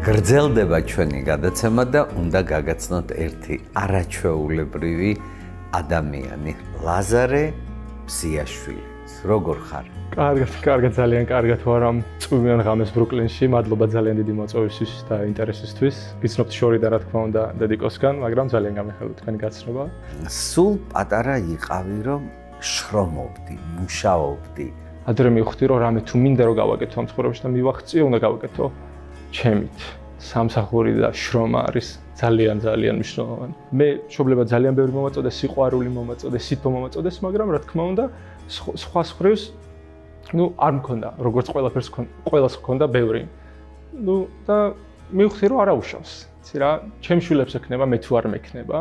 გრძელდება ჩვენი გადაცემა და უნდა გაგაცნოთ ერთი არაჩვეულებრივი ადამიანი, ლაზარე ბზიაშვილი. როგორ ხარ? კარგად, ძალიან კარგად ვარ ამ წვიმიან ღამეს ბრუკლინში. მადლობა ძალიან დიდი მოწვევისთვის და ინტერესისთვის. გიცნობთ შორი და რა თქმა უნდა დედიკოსგან, მაგრამ ძალიან გამიხელოთ თქვენი გაცნობა. სულ პატარა იყავი, რომ შრომობდი, მუშაობდი. ადრე მივხვდი, რომ რამე თუ მინდა რომ გავაკეთო ამ ცხოვრებაში და მივახციო, უნდა გავაკეთო ჩემით. სამსახური და შრომა არის ძალიან მნიშვნელოვანი. მე მშობლებად ძალიან ბევრი მომაწოდეს, სიყვარული მომაწოდეს, სითბო მომაწოდეს, მაგრამ რა თქმა უნდა, სხვა მხრივს არ მქონდა, როგორც ყველას მქონდა ბევრი. და მივხვდი, რომ არაუშავს. იცი რა, ჩემ შვილებს ექნება, მე თუ არ მექნება.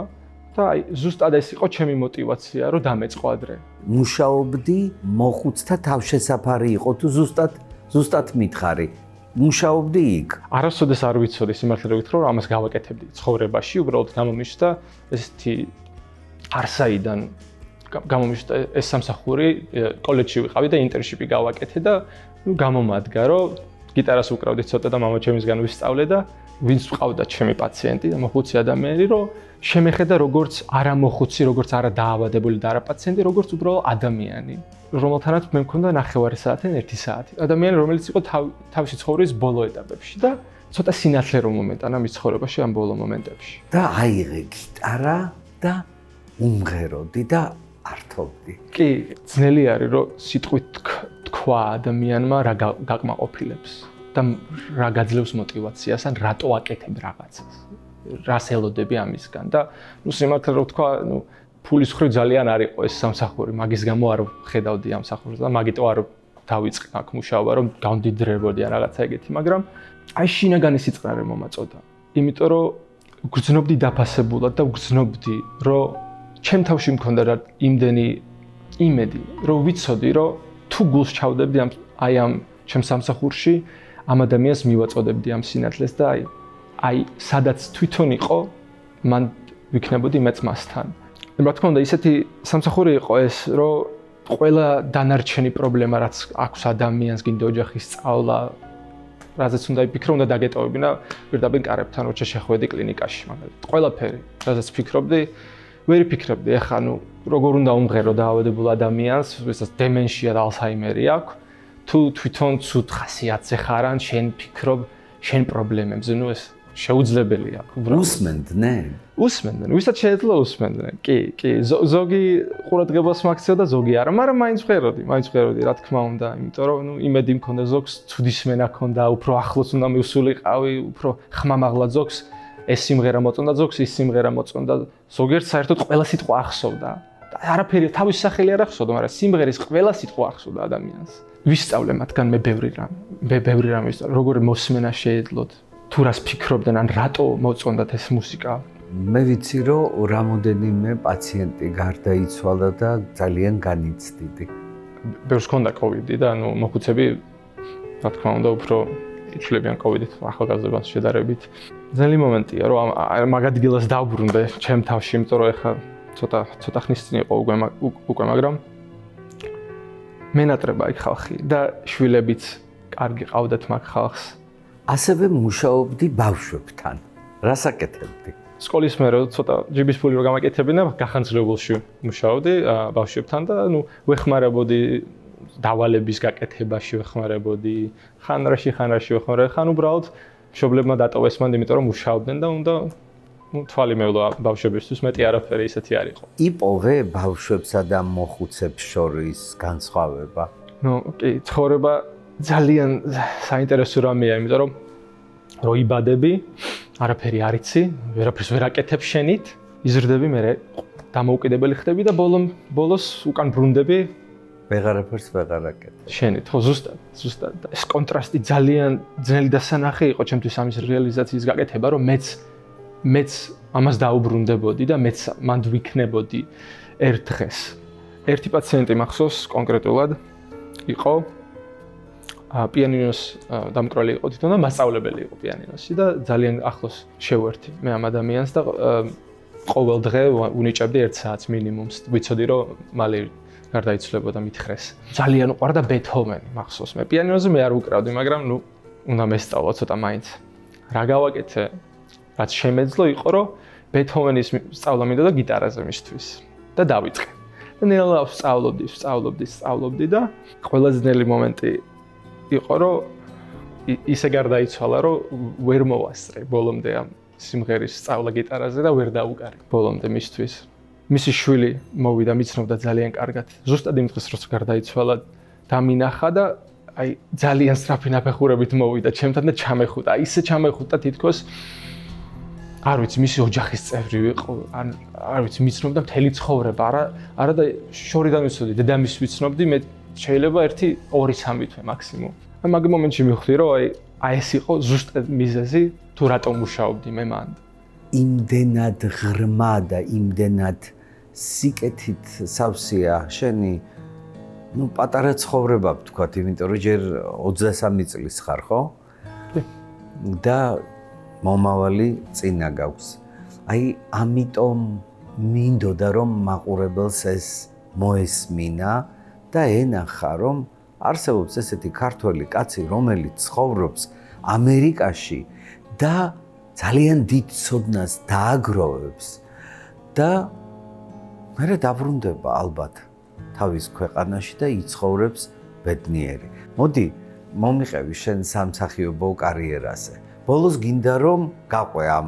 და ზუსტად ეს იყო ჩემი мотиваცია, რომ დამეწყო ადრე. მუშაობდი, მოხუცთა თავშესაფარი იყო თუ ზუსტად მითხარი. მუშაობდი იქ. არასოდეს არ ვიცოდი სიმართლე რომ ვითხრა, რომ ამას გავაკეთებდი ცხოვრებაში, უბრალოდ გამომიშთა ესეთი არსაიდან გამომიშთა ეს სამსახური, კოლეჯში ვიყავი და ინტერნშიპი გავაკეთე და გამომადგა, რომ გიტარას უკრავდი ცოტა და მამაჩემისგან ვისწავლე და ვინც ვყავდა ჩემი პაციენტი და მოხუცი ადამიანი, რომ შემეხედა როგორც არა მოხუცი, როგორც არა დაავადებული და არა პაციენტი, როგორც უბრალოდ ადამიანი, რომელთანაც მე მქონდა 9 საათი, 1 საათი. ადამიანი, რომელიც იყო თავისი ცხოვრების ბოლო ეტაპებში და ცოტა სინათლე რომ მომენტანა მის ცხოვრებაში ამ ბოლო მომენტებში. და აიღე გიტარა და უმღეროდი და ართობდი. კი, ძნელი არის, რომ სიტყვით თქვა ადამიანმა რა გაკმაყოფილებს და რა გაძლევს мотиваციას, ან რატო აკეთებ რაღაცას. რას ელოდები ამისგან და სიმართლე რომ თქვა, ფულის ხრი ძალიან არ იყო ეს სამსახური, მაგის გამო არ ხედავდი ამ მსახურს და მაგიტო არ დავიწყე აქ მუშაობა, რომ გამდიდრებოდი ან რაღაცა ეგეთი, მაგრამ აი შინაგანი სიწყნარე მომაწოდა. იმიტომ რომ გრძნობდი დაფასებულად და გრძნობდი, რომ ჩემ თავში მქონდა რა იმდენი იმედი, რომ ვიცოდი, რომ თუ გულს ჩავდებდი ამ ჩემ სამსახურში, ამ ადამიანს მივაწოდებდი ამ სინათლეს და აი სადაც თვითონ იყო, მან ვიქნებოდი მეც მასთან. რა თქმა უნდა, ისეთი სამსახური იყო ეს, რომ ყველა დანარჩენი პრობლემა, რაც აქვს ადამიანს, გინდა ოჯახის სწავლა, რაზეც უნდა იფიქრო, უნდა დაგეტოვებინა პირდაპირ კარებთან, როცა შეხვედი კლინიკაში, მაგალითად. ყველაფერი, რაზეც ფიქრობდი, ვერ ვიფიქრებდი, ეხლა როგორ უნდა უმღერო დაავადებულ ადამიანს, ვისაც დემენშია და ალცჰაიმერი აქვს, თუ თვითონ ცუდ ხასიათზე ხარ, ან შენ ფიქრობ შენ პრობლემებზე, ეს შეუძლებელია. უსმენდნენ, ვისაც შეეძლო უსმენდნენ. კი, ზოგი ყურადღებას მაქცევდა და ზოგი არა, მაგრამ მაინც ვღეროდი, რა თქმა უნდა, იმიტომ რომ იმედი მქონდა ზოგს, ცუდისმენა მქონდა, უფრო ახლოს უნდა მივსულიყავი, უფრო ხმამაღლა ზოგს ეს სიმღერა მოწონდა, ზოგს ის სიმღერა მოწონდა, ზოგიერთ საერთოდ ყველა სიტყვა ახსოვდა. არაფერი თავის სახელი არ ახსოვდა, მაგრამ სიმღერის ყველა სიტყვა ახსოვდა ადამიანს. ვისწავლე მათგან მე ბევრი რამე ვისწავლე, როგორ მოსმენა შეეძლოთ, თუ რას ფიქრობდნენ, ან რატო მოწონდათ ეს მუსიკა. მე ვიცი, რომ რამოდენიმე პაციენტი გარდაიცვალა და ძალიან განიცდიდი. ბევრს ჰქონდა კოვიდი და მოხუცები, რა თქმა უნდა, უფრო იცვლებიან კოვიდით ახალგაზრდობას შედარებით. ძნელი მომენტია, რომ მაგ ადგილას დავბრუნდე ჩემ თავში, იმიტომ რომ ეხლა ცოტა ხნის წინ იყო უკვე, მაგრამ მენატრება იქ ხალხი და შვილებიც კარგი ყავდათ მაგ ხალხს. ასევე მუშაობდი ბავშვებთან. რას აკეთებდი? სკოლის მერე ცოტა ჯიბის ფული რომ გამაკეთებინა, გახანძლებულში მუშაობდი ბავშვებთან და ვეხმარებოდი დავალების გაკეთებაში, ვეხმარებოდი ხანრაში ვეხმარებდი, ხან უბრალოდ მშობლებმა დატოვეს მანდ, იმიტომ რომ მუშაობდნენ და უნდა თვალი მეულა ბავშვებისთვის, მეტი არაფერი ისეთი არ იყო. იპოვე ბავშვებსა და მოხუცებს შორის განსხვავება? კი, ცხოვრება ძალიან საინტერესო რამეა, იმიტომ რომ იბადები, არაფერი არ იცი, ვერაფერს ვერ აკეთებ შენით, იზრდები, მე დამოუკიდებელი ხდები და ბოლოს უკან ბრუნდები, ვეღარაფერს ვეღარ აკეთებ. შენით, ხო, ზუსტად. ეს კონტრასტი ძალიან ძნელი დასანახი იყო ჩემთვის ამის რეალიზაციის გაკეთება, რომ მეც ამას დაუბრუნდებოდი და მეც მანდ ვიქნებოდი ერთ დღეს. ერთი პაციენტი მახსოვს კონკრეტულად იყო პიანინოს დამკვრალი იყო თვითონ და მასწავლებელი იყო პიანინოსი და ძალიან ახლოს შევერთი მე ამ ადამიანს და ყოველ დღე უნიჭებდი 1 საათს მინიმუმს. ვიცოდი რომ მალე გარდაიცვლებოდა მითხრეს. ძალიან უყვარდა ბეთჰოვენი, მახსოვს. მე პიანინოზე მე არ უკრავდი, მაგრამ უნდა მესწავლა ცოტა მაინც. რა გავაკეთე? რაც შემეძლო იყო, რომ ბეთჰოვენის სწავლა მინდოდა გიტარაზე მისთვის და დავიწყე. და ნელა სწავლობდი და ყველაზე ძნელი მომენტი იყო, რომ ისე გარდაიცვალა, რომ ვერ მოვასწრე ბოლომდე ამ სიმღერის სწავლა გიტარაზე და ვერ დავუკარი ბოლომდე მისთვის. მისი შვილი მოვიდა, მიცნობდა ძალიან კარგად. ზუსტად იმ დღეს როცა გარდაიცვალა, დამინახა და აი ძალიან სწრაფი ნაფეხურებით მოვიდა ჩემთან და ჩამეხუტა. ისე ჩამეხუტა თითქოს არ ვიცი, მისი ოჯახის წევრი ვიყო, არ ვიცი, მიცნობდა მთელი ცხოვრება, არა და შორიდან ვიცოდი, დედამისს ვიცნობდი, მე შეიძლება 1-2-3 თვე მაქსიმუმ. მაგ მომენტში მივხვდი, რომ აი ეს იყო ზუსტად მიზეზი, თუ რატომ მუშაობდი მე მან. იმდენად ღრმა და იმდენად სიკეთით სავსეა შენი პატარა ცხოვრება ვთქვათ, იმიტომ რომ ჯერ 23 წლის ხარ, ხო? და მომავალი წინა გაქვს. აი ამიტომ მინდოდა რომ მაყურებელს ეს მოესმინა და ენახა რომ არსებობს ესეთი ქართველი კაცი, რომელიც ცხოვრობს ამერიკაში და ძალიან დიდ ცოდნას დააგროვებს და მერე დაბრუნდება ალბათ თავის ქვეყანაში და იცხოვრებს ბედნიერი. მოდი, მომიყევი შენ სამსახიობო კარიერაზე. ბოლოს გინდა რომ გაყვე ამ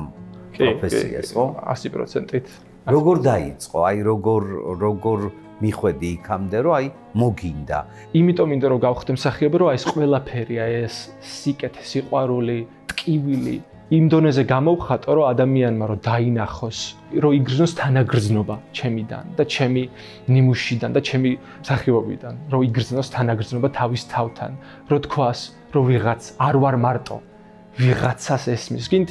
პროფესიას, ხო? 100%-ით. როგორ დაიწყო? აი როგორ მიხვედი იქამდე, რომ აი მოგინდა. იმიტომ მინდა რომ გავხდე მსახიობი, რომ აი ეს ყველაფერი, აი ეს სიკეთე, სიყვარული, ტკივილი იმ დონეზე გამოვხატო, რომ ადამიანმა რომ დაინახოს, რომ იგრძნოს თანაგრძნობა ჩემიდან და ჩემი ნიმუშიდან და ჩემი მსახიობიდან, რომ იგრძნოს თანაგრძნობა თავის თავთან, რომ თქვას, რომ ვიღაც არ ვარ მარტო, ვიღაცას ესმის. გინდ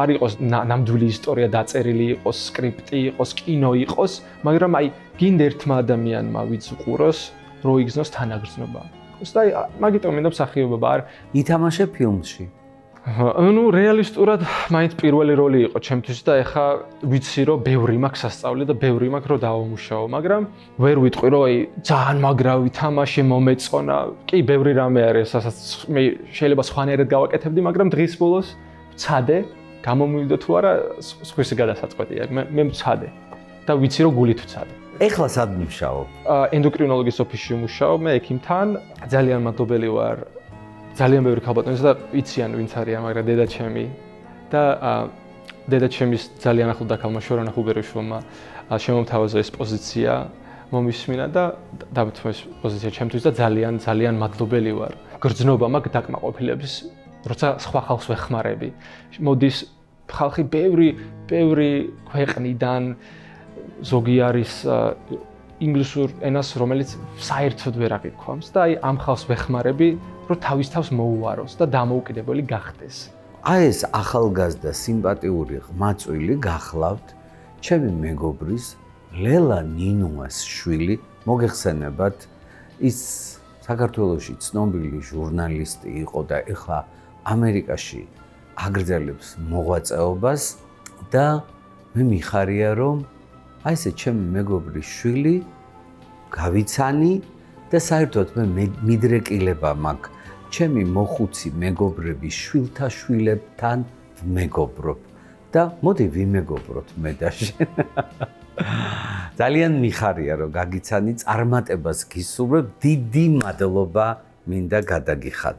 არ იყოს ნამდვილი ისტორია დაწერილი იყოს, სკრიპტი იყოს, კინო იყოს, მაგრამ აი გინდა ერთმა ადამიანმა ვიც უყუროს, რომ იგრძნოს თანაგრძნობა. და აი მაგიტომ მინდა მსახიობობა არ ითამაშე ფილმში. ну რეალისტურად მაინც პირველი როლი იყო ჩემთვის და ეხა ვიცი რომ ბევრი მაქვს სასწავლი და ბევრი მაქვს რომ დავამუშაო, მაგრამ ვერ ვიტყვი რომ აი ძალიან მაგრავი თამაში მომეწონა. კი, ბევრი რამე არის, რასაც მე შეიძლება სხვანაირად გავაკეთებდი, მაგრამ დღის ბოლოს ვცადე, გამომივიდა თუ არა, სხვისი გადასაწყვეტია. მე ვცადე და ვიცი რომ გულით ვცადე. ეხლა სად მუშაობ? ენდოკრინოლოგის ოფისში ვმუშაობ, მე ექიმთან, ძალიან მადლობელი ვარ. ძალიან ბევრი ქალბატონს და იციან ვინც არიან, მაგრამ დედაჩემი და დედაჩემის ძალიან ახლო დაქალმა შორან ახუბერიშვილმა შემომთავაზა ეს პოზიცია მომისმინა და დამთმო ეს პოზიცია ჩემთვის და ძალიან მადლობელი ვარ. გრძნობა მაქვს დაკმაყოფილების, როცა სხვა ხალხს ვეხმარები. მოდის ხალხი ბევრი ქვეყნიდან, ზოგი არის ინგლისურ ენას, რომელიც საერთოდ ვერ აღიქვამს და აი ამ ხალხს ვეხმარები, რომ თავის თავს მოუვაროს და დამოუკიდებელი გახდეს. აი ეს ახალგაზრდა სიმპათიური ყმაწვილი გახლავთ ჩემი მეგობრის ლელა ნინუას შვილი, მოგეხსენებათ, ის საქართველოში ცნობილი ჟურნალისტი იყო და ეხლა ამერიკაში აგრძელებს მოღვაწეობას და მე მიხარია რომ აი ესე ჩემი მეგობრის შვილი გავიცანი და საერთოდ მე მიდრეკილება მაქვს ჩემი მოხუცი მეგობრების შვილთა შვილებთან ვმეგობრობ და მოდი ვიმეგობროთ მე და შენ. ძალიან მიხარია რომ გაგიცანი წარმატებას გისურვებ, დიდი მადლობა მინდა გადაგიხადო.